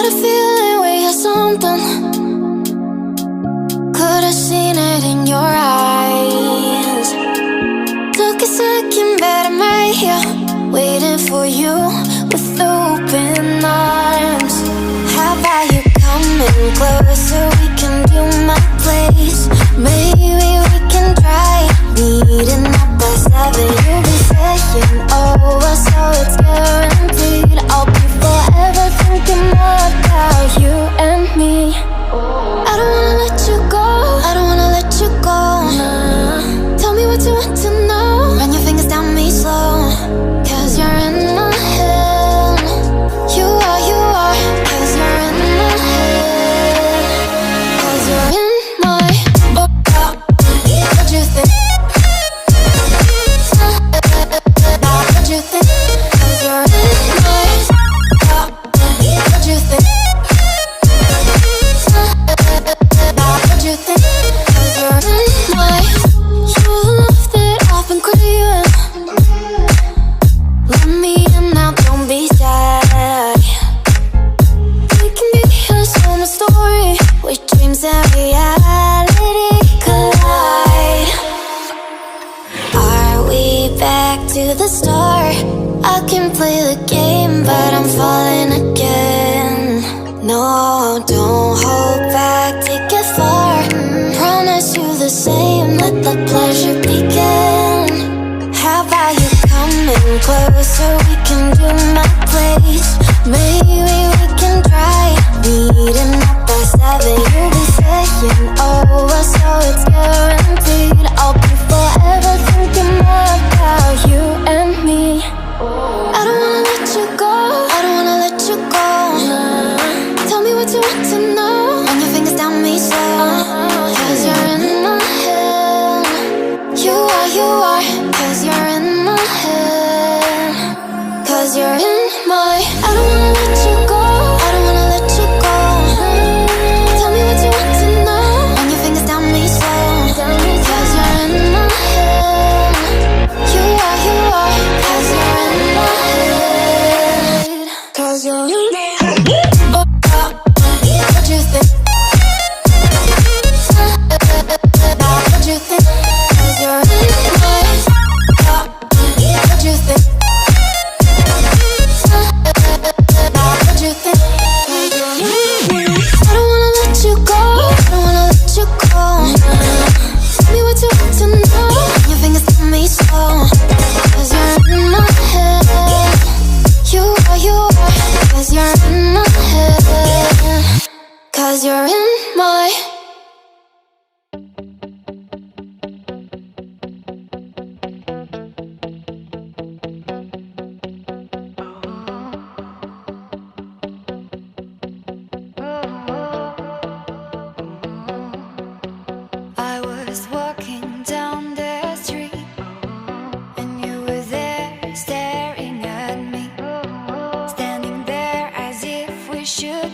a feeling we had something. Could've seen it in your eyes. Took a second, but I'm right here, waiting for you with open arms. How about you coming closer? We can do my place. Maybe we can try meeting up by 7. You'll be saying over, so it's guaranteed. I'll be forever thinking more about you and me. I don't wanna let you go, I don't wanna let you go. Tell me what you want to know. Run your fingers down me slow, 'cause you're in my head. You are, 'cause you're in my head. 'Cause you're in my what you think? What you think? 'Cause you're in my what you think? What you think? 'Cause you're in my you're the love that I've been craving. Let me in now, don't be shy. We can be a summer story where dreams and reality collide. Are we back to the start? I can play the game, but I'm falling again. No, don't hold back, take it far. Promise you the same, let the pleasure begin. How about you coming closer? We can do my place. Maybe we can try meeting up by 7. You'll be saying over, so it's guaranteed. I'll be forever thinking more about you and me. I don't wanna let you go, I don't wanna let you go. Tell me what you want to know. Run your fingers down me slow, 'cause you're in my head. You are, 'cause you're in my head. 'Cause you're in my I don't wanna let you go, I don't wanna let you go. Tell me what you want to know. Run your fingers down me slow, 'cause you're in my head. You are, 'cause you're in my head. 'Cause you're in my head. What you think? What you think? 'Cause you're in my what you think? What you think? 'Cause you're in I don't wanna let you go, I don't wanna let you go. Tell me what you want to know. Your fingers tell me slow, 'cause you're in my head. You are, 'cause you're in my head. 'Cause you're in my I was walking down the street, and you were there staring at me, standing there as if we should